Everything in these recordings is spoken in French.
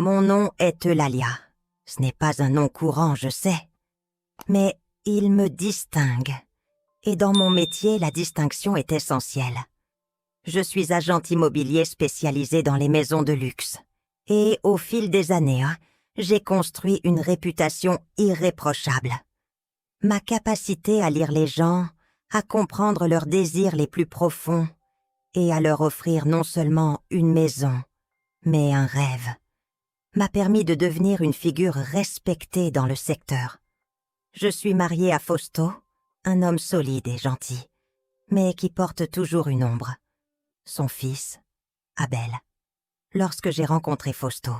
Mon nom est Eulalia. Ce n'est pas un nom courant, je sais. Mais il me distingue. Et dans mon métier, la distinction est essentielle. Je suis agent immobilier spécialisé dans les maisons de luxe. Et au fil des années, j'ai construit une réputation irréprochable. Ma capacité à lire les gens, à comprendre leurs désirs les plus profonds et à leur offrir non seulement une maison, mais un rêve, m'a permis de devenir une figure respectée dans le secteur. Je suis mariée à Fausto, un homme solide et gentil, mais qui porte toujours une ombre. Son fils, Abel. Lorsque j'ai rencontré Fausto,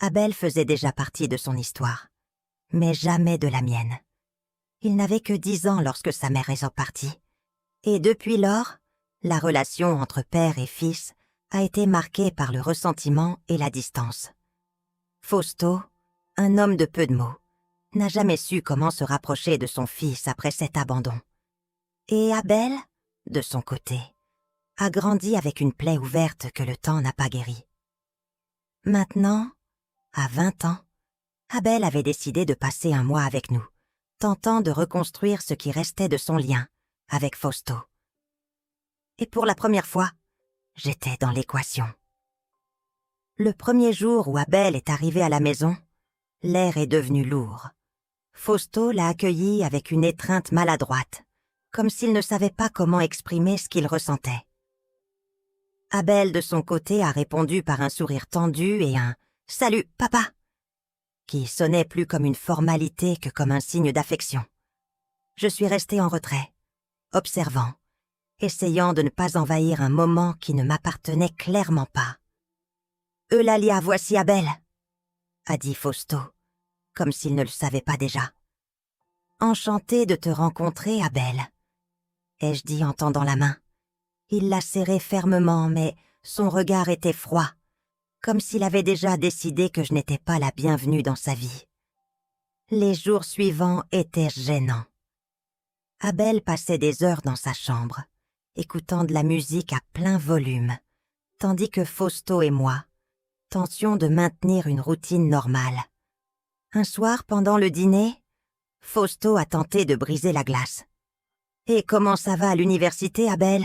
Abel faisait déjà partie de son histoire, mais jamais de la mienne. Il n'avait que 10 ans lorsque sa mère est partie, et depuis lors, la relation entre père et fils a été marquée par le ressentiment et la distance. Fausto, un homme de peu de mots, n'a jamais su comment se rapprocher de son fils après cet abandon. Et Abel, de son côté, a grandi avec une plaie ouverte que le temps n'a pas guérie. Maintenant, à 20 ans, Abel avait décidé de passer un mois avec nous, tentant de reconstruire ce qui restait de son lien avec Fausto. Et pour la première fois, j'étais dans l'équation. Le premier jour où Abel est arrivé à la maison, l'air est devenu lourd. Fausto l'a accueilli avec une étreinte maladroite, comme s'il ne savait pas comment exprimer ce qu'il ressentait. Abel, de son côté, a répondu par un sourire tendu et un « Salut, papa !» qui sonnait plus comme une formalité que comme un signe d'affection. Je suis restée en retrait, observant, essayant de ne pas envahir un moment qui ne m'appartenait clairement pas. « Eulalia, voici Abel !» a dit Fausto, comme s'il ne le savait pas déjà. « Enchanté de te rencontrer, Abel !» ai-je dit en tendant la main. Il l'a serrée fermement, mais son regard était froid, comme s'il avait déjà décidé que je n'étais pas la bienvenue dans sa vie. Les jours suivants étaient gênants. Abel passait des heures dans sa chambre, écoutant de la musique à plein volume, tandis que Fausto et moi tentions de maintenir une routine normale. Un soir, pendant le dîner, Fausto a tenté de briser la glace. « Et comment ça va à l'université, Abel ?»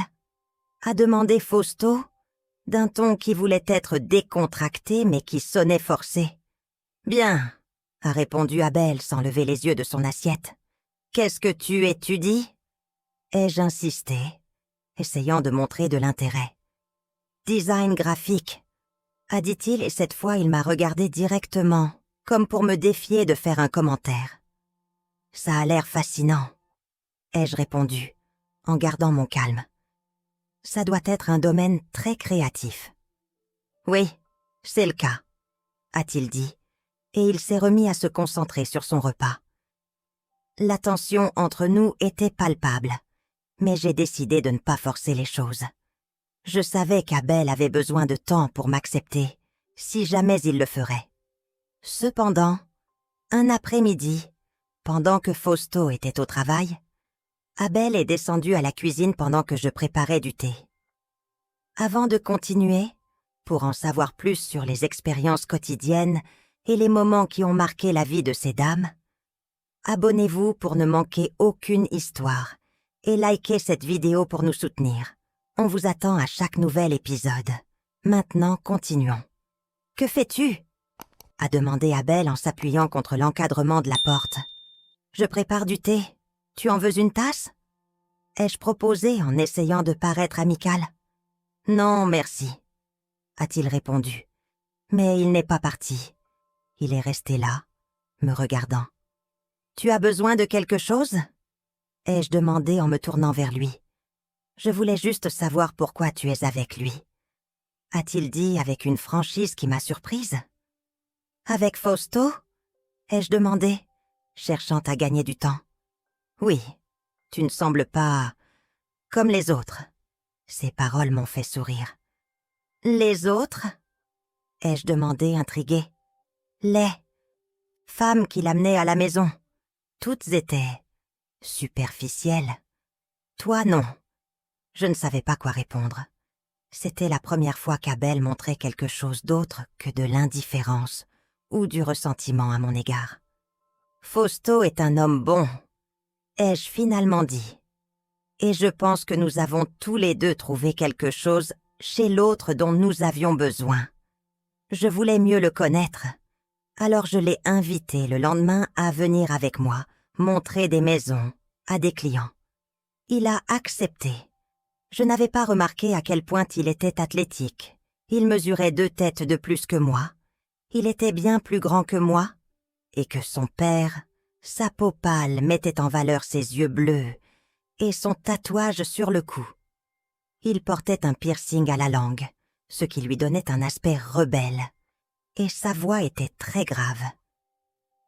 a demandé Fausto, d'un ton qui voulait être décontracté mais qui sonnait forcé. « Bien », a répondu Abel sans lever les yeux de son assiette. « Qu'est-ce que tu étudies ?» ai-je insisté, essayant de montrer de l'intérêt. « Design graphique », a dit-il et cette fois il m'a regardé directement, comme pour me défier de faire un commentaire. « Ça a l'air fascinant », ai-je répondu, en gardant mon calme. Ça doit être un domaine très créatif. « Oui, c'est le cas », a-t-il dit, et il s'est remis à se concentrer sur son repas. La tension entre nous était palpable, mais j'ai décidé de ne pas forcer les choses. Je savais qu'Abel avait besoin de temps pour m'accepter, si jamais il le ferait. Cependant, un après-midi, pendant que Fausto était au travail, Abel est descendu à la cuisine pendant que je préparais du thé. Avant de continuer, pour en savoir plus sur les expériences quotidiennes et les moments qui ont marqué la vie de ces dames, abonnez-vous pour ne manquer aucune histoire et likez cette vidéo pour nous soutenir. On vous attend à chaque nouvel épisode. Maintenant, continuons. « Que fais-tu » a demandé Abel en s'appuyant contre l'encadrement de la porte. « Je prépare du thé. Tu en veux une tasse ?» ai-je proposé en essayant de paraître amical. « Non, merci », a-t-il répondu. Mais il n'est pas parti. Il est resté là, me regardant. « Tu as besoin de quelque chose ?» ai-je demandé en me tournant vers lui. « Je voulais juste savoir pourquoi tu es avec lui. » a-t-il dit avec une franchise qui m'a surprise. « Avec Fausto ?» ai-je demandé, cherchant à gagner du temps. « Oui, tu ne sembles pas comme les autres. » Ces paroles m'ont fait sourire. « Les autres ?» ai-je demandé, intriguée. « Les femmes qui l'amenaient à la maison. Toutes étaient superficielles. Toi, non. » Je ne savais pas quoi répondre. C'était la première fois qu'Abel montrait quelque chose d'autre que de l'indifférence ou du ressentiment à mon égard. « Fausto est un homme bon », ai-je finalement dit. Et je pense que nous avons tous les deux trouvé quelque chose chez l'autre dont nous avions besoin. Je voulais mieux le connaître, alors je l'ai invité le lendemain à venir avec moi, montrer des maisons à des clients. Il a accepté. Je n'avais pas remarqué à quel point il était athlétique. Il mesurait 2 têtes de plus que moi. Il était bien plus grand que moi, et que son père, sa peau pâle mettait en valeur ses yeux bleus et son tatouage sur le cou. Il portait un piercing à la langue, ce qui lui donnait un aspect rebelle, et sa voix était très grave.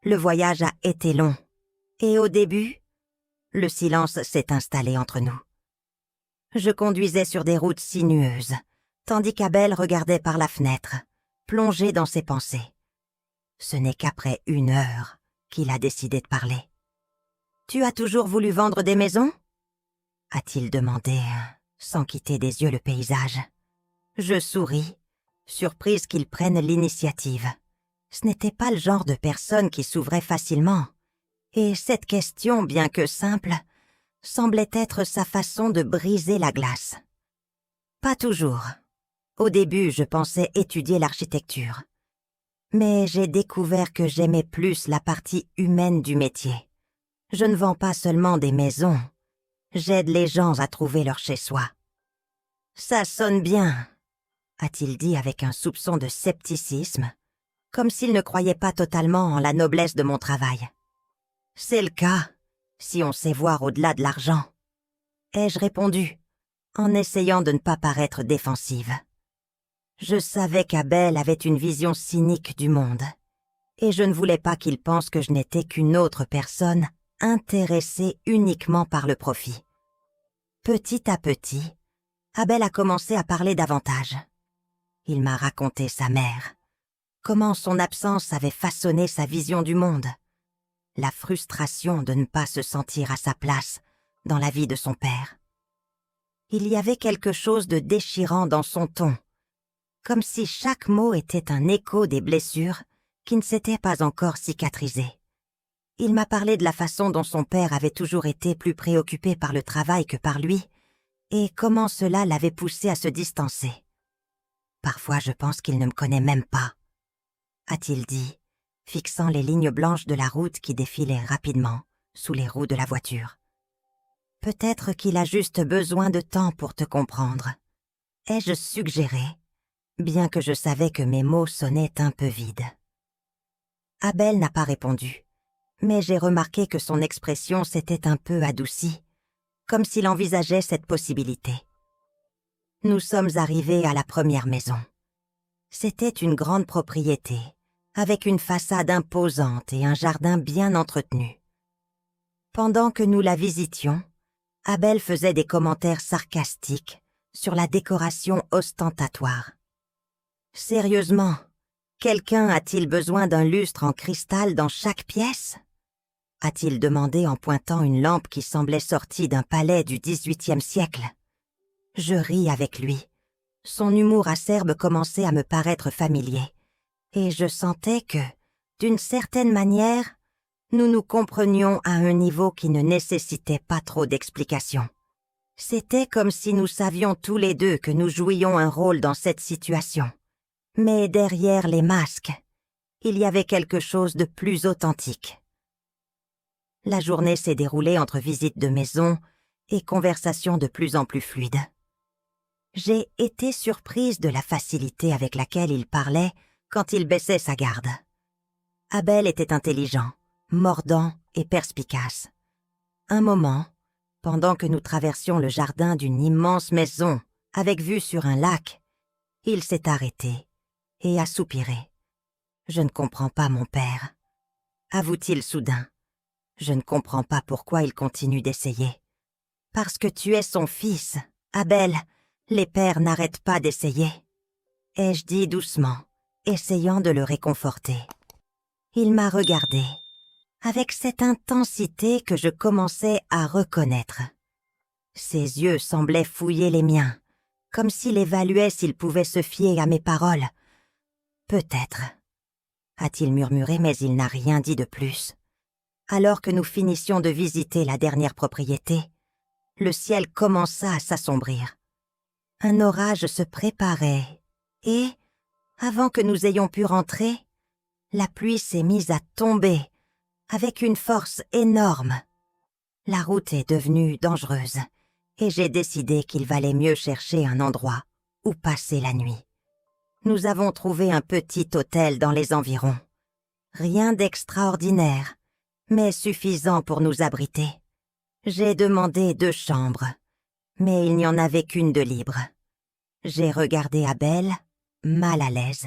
Le voyage a été long, et au début, le silence s'est installé entre nous. Je conduisais sur des routes sinueuses, tandis qu'Abel regardait par la fenêtre, plongé dans ses pensées. Ce n'est qu'après 1 heure qu'il a décidé de parler. « Tu as toujours voulu vendre des maisons ?» a-t-il demandé, sans quitter des yeux le paysage. Je souris, surprise qu'il prenne l'initiative. Ce n'était pas le genre de personne qui s'ouvrait facilement, et cette question, bien que simple, semblait être sa façon de briser la glace. Pas toujours. Au début, je pensais étudier l'architecture. Mais j'ai découvert que j'aimais plus la partie humaine du métier. Je ne vends pas seulement des maisons, j'aide les gens à trouver leur chez-soi. « Ça sonne bien », a-t-il dit avec un soupçon de scepticisme, comme s'il ne croyait pas totalement en la noblesse de mon travail. « C'est le cas, si on sait voir au-delà de l'argent, » ai-je répondu, en essayant de ne pas paraître défensive. Je savais qu'Abel avait une vision cynique du monde, et je ne voulais pas qu'il pense que je n'étais qu'une autre personne intéressée uniquement par le profit. Petit à petit, Abel a commencé à parler davantage. Il m'a raconté sa mère, comment son absence avait façonné sa vision du monde, la frustration de ne pas se sentir à sa place dans la vie de son père. Il y avait quelque chose de déchirant dans son ton, comme si chaque mot était un écho des blessures qui ne s'étaient pas encore cicatrisées. Il m'a parlé de la façon dont son père avait toujours été plus préoccupé par le travail que par lui, et comment cela l'avait poussé à se distancer. « Parfois je pense qu'il ne me connaît même pas », a-t-il dit, fixant les lignes blanches de la route qui défilaient rapidement sous les roues de la voiture. « Peut-être qu'il a juste besoin de temps pour te comprendre, » ai-je suggéré, bien que je savais que mes mots sonnaient un peu vides. Abel n'a pas répondu, mais j'ai remarqué que son expression s'était un peu adoucie, comme s'il envisageait cette possibilité. Nous sommes arrivés à la première maison. C'était une grande propriété, avec une façade imposante et un jardin bien entretenu. Pendant que nous la visitions, Abel faisait des commentaires sarcastiques sur la décoration ostentatoire. « Sérieusement, quelqu'un a-t-il besoin d'un lustre en cristal dans chaque pièce ?» a-t-il demandé en pointant une lampe qui semblait sortie d'un palais du XVIIIe siècle. Je ris avec lui. Son humour acerbe commençait à me paraître familier, et je sentais que, d'une certaine manière, nous nous comprenions à un niveau qui ne nécessitait pas trop d'explications. C'était comme si nous savions tous les deux que nous jouions un rôle dans cette situation. Mais derrière les masques, il y avait quelque chose de plus authentique. La journée s'est déroulée entre visites de maison et conversations de plus en plus fluides. J'ai été surprise de la facilité avec laquelle il parlait quand il baissait sa garde. Abel était intelligent, mordant et perspicace. Un moment, pendant que nous traversions le jardin d'une immense maison avec vue sur un lac, il s'est arrêté et a soupiré. « Je ne comprends pas mon père », avoue-t-il soudain. « Je ne comprends pas pourquoi il continue d'essayer. »« Parce que tu es son fils, Abel, les pères n'arrêtent pas d'essayer. » ai-je dit doucement, essayant de le réconforter. Il m'a regardé, avec cette intensité que je commençais à reconnaître. Ses yeux semblaient fouiller les miens, comme s'il évaluait s'il pouvait se fier à mes paroles. Peut-être, a-t-il murmuré, mais il n'a rien dit de plus. Alors que nous finissions de visiter la dernière propriété, le ciel commença à s'assombrir. Un orage se préparait, et, avant que nous ayons pu rentrer, la pluie s'est mise à tomber, avec une force énorme. La route est devenue dangereuse, et j'ai décidé qu'il valait mieux chercher un endroit où passer la nuit. Nous avons trouvé un petit hôtel dans les environs. Rien d'extraordinaire, mais suffisant pour nous abriter. J'ai demandé 2 chambres, mais il n'y en avait qu'une de libre. J'ai regardé Abel, mal à l'aise,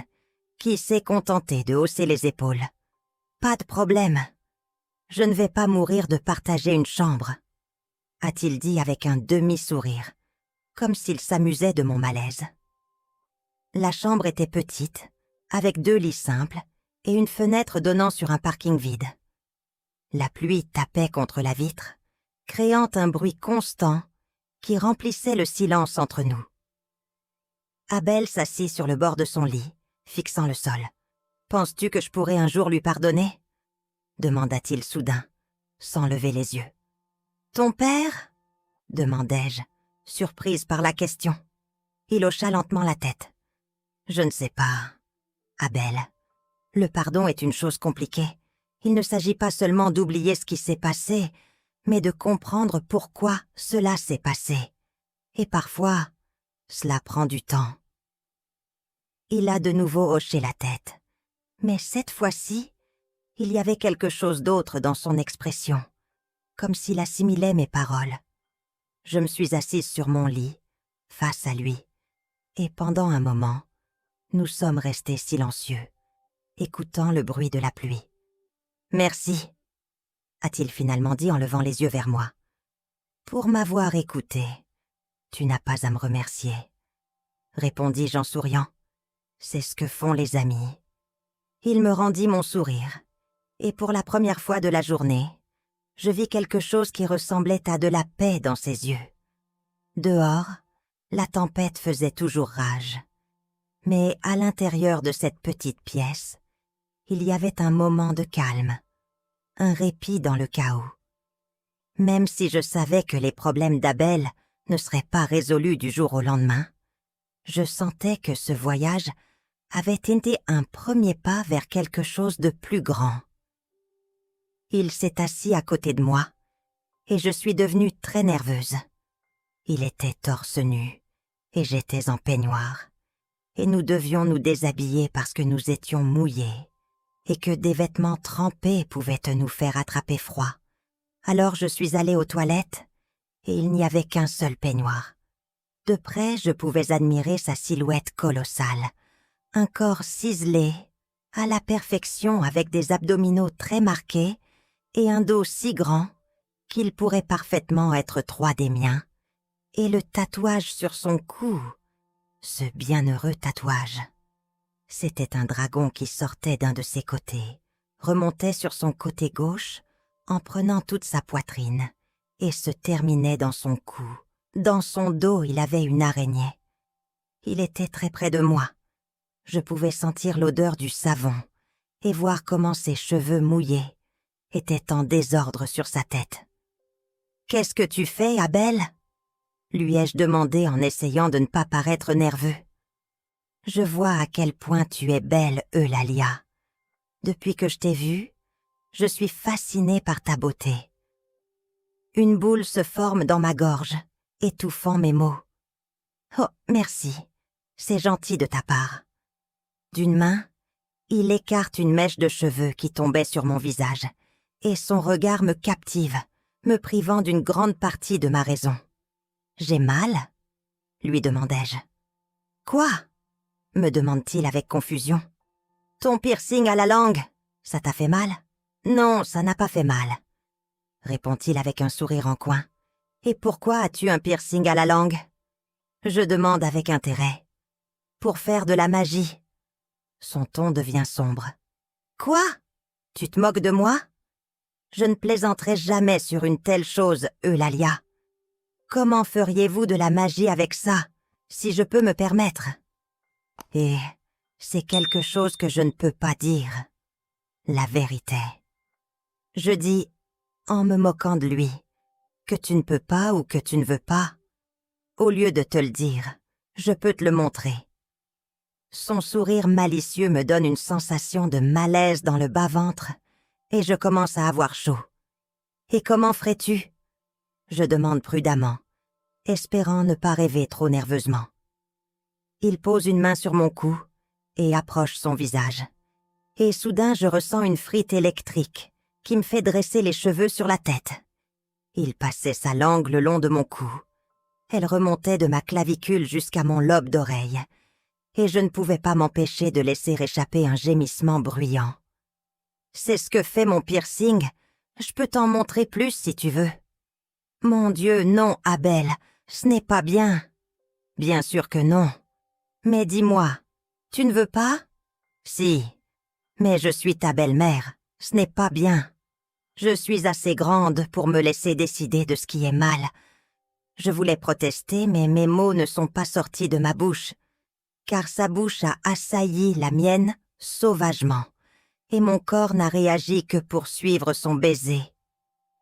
qui s'est contenté de hausser les épaules. Pas de problème. Je ne vais pas mourir de partager une chambre, a-t-il dit avec un demi-sourire, comme s'il s'amusait de mon malaise. La chambre était petite, avec 2 lits simples et une fenêtre donnant sur un parking vide. La pluie tapait contre la vitre, créant un bruit constant qui remplissait le silence entre nous. Abel s'assit sur le bord de son lit, fixant le sol. « Penses-tu que je pourrais un jour lui pardonner ?» demanda-t-il soudain, sans lever les yeux. « Ton père ?» demandai-je, surprise par la question. Il hocha lentement la tête. « Je ne sais pas, Abel. Le pardon est une chose compliquée. Il ne s'agit pas seulement d'oublier ce qui s'est passé, mais de comprendre pourquoi cela s'est passé. Et parfois, cela prend du temps. » Il a de nouveau hoché la tête. Mais cette fois-ci, il y avait quelque chose d'autre dans son expression, comme s'il assimilait mes paroles. Je me suis assise sur mon lit, face à lui, et pendant un moment, nous sommes restés silencieux, écoutant le bruit de la pluie. « Merci, » a-t-il finalement dit en levant les yeux vers moi. « Pour m'avoir écouté, tu n'as pas à me remercier, » répondis-je en souriant. « C'est ce que font les amis. » Il me rendit mon sourire, et pour la première fois de la journée, je vis quelque chose qui ressemblait à de la paix dans ses yeux. Dehors, la tempête faisait toujours rage. Mais à l'intérieur de cette petite pièce, il y avait un moment de calme, un répit dans le chaos. Même si je savais que les problèmes d'Abel ne seraient pas résolus du jour au lendemain, je sentais que ce voyage avait été un premier pas vers quelque chose de plus grand. Il s'est assis à côté de moi, et je suis devenue très nerveuse. Il était torse nu, et j'étais en peignoir, et nous devions nous déshabiller parce que nous étions mouillés, et que des vêtements trempés pouvaient nous faire attraper froid. Alors je suis allée aux toilettes, et il n'y avait qu'un seul peignoir. De près, je pouvais admirer sa silhouette colossale, un corps ciselé, à la perfection avec des abdominaux très marqués et un dos si grand qu'il pourrait parfaitement être 3 des miens, et le tatouage sur son cou, ce bienheureux tatouage. C'était un dragon qui sortait d'un de ses côtés, remontait sur son côté gauche en prenant toute sa poitrine et se terminait dans son cou. Dans son dos, il avait une araignée. Il était très près de moi. Je pouvais sentir l'odeur du savon et voir comment ses cheveux mouillés étaient en désordre sur sa tête. « Qu'est-ce que tu fais, Abel ?» lui ai-je demandé en essayant de ne pas paraître nerveux. « Je vois à quel point tu es belle, Eulalia. Depuis que je t'ai vue, je suis fascinée par ta beauté. » Une boule se forme dans ma gorge, étouffant mes mots. « Oh, merci, c'est gentil de ta part. » D'une main, il écarte une mèche de cheveux qui tombait sur mon visage, et son regard me captive, me privant d'une grande partie de ma raison. « J'ai mal ?» lui demandai-je. « Quoi ?» me demande-t-il avec confusion. « Ton piercing à la langue, ça t'a fait mal ?»« Non, ça n'a pas fait mal, » répond-il avec un sourire en coin. « Et pourquoi as-tu un piercing à la langue ?» Je demande avec intérêt. « Pour faire de la magie. » Son ton devient sombre. « Quoi ? Tu te moques de moi ? Je ne plaisanterai jamais sur une telle chose, Eulalia. Comment feriez-vous de la magie avec ça ? si je peux me permettre. Et c'est quelque chose que je ne peux pas dire. La vérité. Je dis, en me moquant de lui, que tu ne peux pas ou que tu ne veux pas. Au lieu de te le dire, je peux te le montrer. Son sourire malicieux me donne une sensation de malaise dans le bas-ventre et je commence à avoir chaud. Et comment ferais-tu? Je demande prudemment, espérant ne pas rêver trop nerveusement. Il pose une main sur mon cou et approche son visage. Et soudain, je ressens une frite électrique qui me fait dresser les cheveux sur la tête. Il passait sa langue le long de mon cou. Elle remontait de ma clavicule jusqu'à mon lobe d'oreille, et je ne pouvais pas m'empêcher de laisser échapper un gémissement bruyant. C'est ce que fait mon piercing. Je peux t'en montrer plus si tu veux. Mon Dieu, non, Abel, ce n'est pas bien. Bien sûr que non. Mais dis-moi, tu ne veux pas? Si, mais je suis ta belle-mère, ce n'est pas bien. Je suis assez grande pour me laisser décider de ce qui est mal. Je voulais protester, mais mes mots ne sont pas sortis de ma bouche, car sa bouche a assailli la mienne sauvagement, et mon corps n'a réagi que pour suivre son baiser.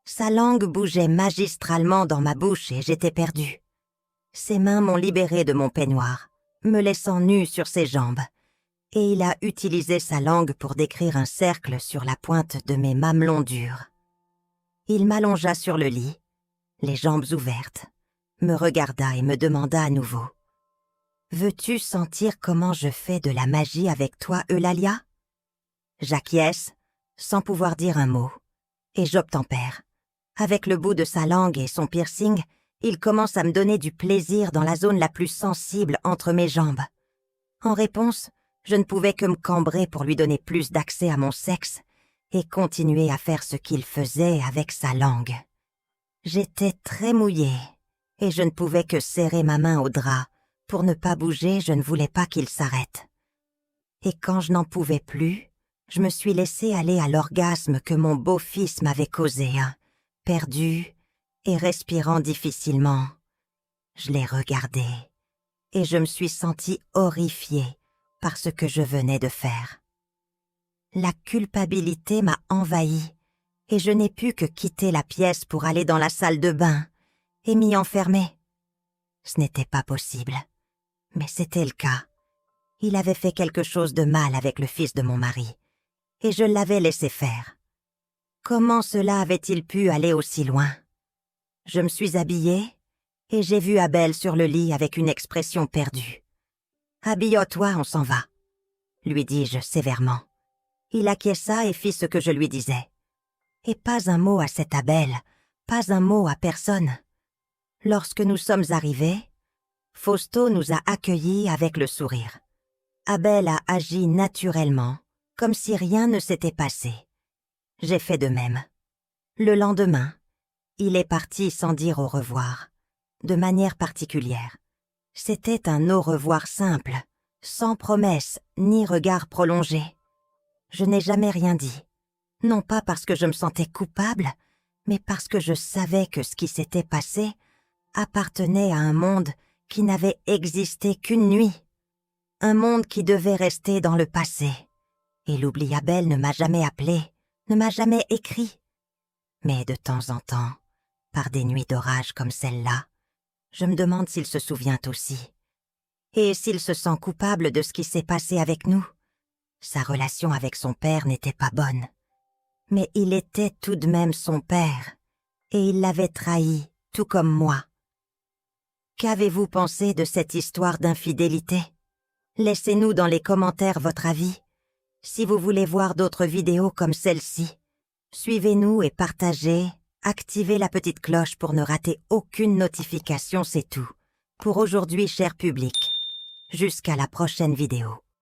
Sa langue bougeait magistralement dans ma bouche et j'étais perdue. Ses mains m'ont libérée de mon peignoir, me laissant nue sur ses jambes, et il a utilisé sa langue pour décrire un cercle sur la pointe de mes mamelons durs. Il m'allongea sur le lit, les jambes ouvertes, me regarda et me demanda à nouveau. « Veux-tu sentir comment je fais de la magie avec toi, Eulalia ?» J'acquiesce, sans pouvoir dire un mot, et j'obtempère. Avec le bout de sa langue et son piercing, il commence à me donner du plaisir dans la zone la plus sensible entre mes jambes. En réponse, je ne pouvais que me cambrer pour lui donner plus d'accès à mon sexe et continuer à faire ce qu'il faisait avec sa langue. J'étais très mouillée et je ne pouvais que serrer ma main au drap. Pour ne pas bouger, je ne voulais pas qu'il s'arrête. Et quand je n'en pouvais plus, je me suis laissée aller à l'orgasme que mon beau-fils m'avait causé, perdu et respirant difficilement. Je l'ai regardé et je me suis sentie horrifiée par ce que je venais de faire. La culpabilité m'a envahie et je n'ai pu que quitter la pièce pour aller dans la salle de bain et m'y enfermer. Ce n'était pas possible, mais c'était le cas. Il avait fait quelque chose de mal avec le fils de mon mari et je l'avais laissé faire. Comment cela avait-il pu aller aussi loin? Je me suis habillée et j'ai vu Abel sur le lit avec une expression perdue. « Habille-toi, on s'en va », lui dis-je sévèrement. Il acquiesça et fit ce que je lui disais. Et pas un mot à cet Abel, pas un mot à personne. Lorsque nous sommes arrivés, Fausto nous a accueillis avec le sourire. Abel a agi naturellement, comme si rien ne s'était passé. J'ai fait de même. Le lendemain, il est parti sans dire au revoir, de manière particulière. C'était un au revoir simple, sans promesse ni regard prolongé. Je n'ai jamais rien dit, non pas parce que je me sentais coupable, mais parce que je savais que ce qui s'était passé appartenait à un monde qui n'avait existé qu'une nuit, un monde qui devait rester dans le passé. Et l'oubli Abel ne m'a jamais appelé, ne m'a jamais écrit. Mais de temps en temps, par des nuits d'orage comme celle-là, je me demande s'il se souvient aussi. Et s'il se sent coupable de ce qui s'est passé avec nous. Sa relation avec son père n'était pas bonne. Mais il était tout de même son père, et il l'avait trahi, tout comme moi. Qu'avez-vous pensé de cette histoire d'infidélité? Laissez-nous dans les commentaires votre avis. Si vous voulez voir d'autres vidéos comme celle-ci, suivez-nous et partagez, activez la petite cloche pour ne rater aucune notification, c'est tout. Pour aujourd'hui, cher public. Jusqu'à la prochaine vidéo.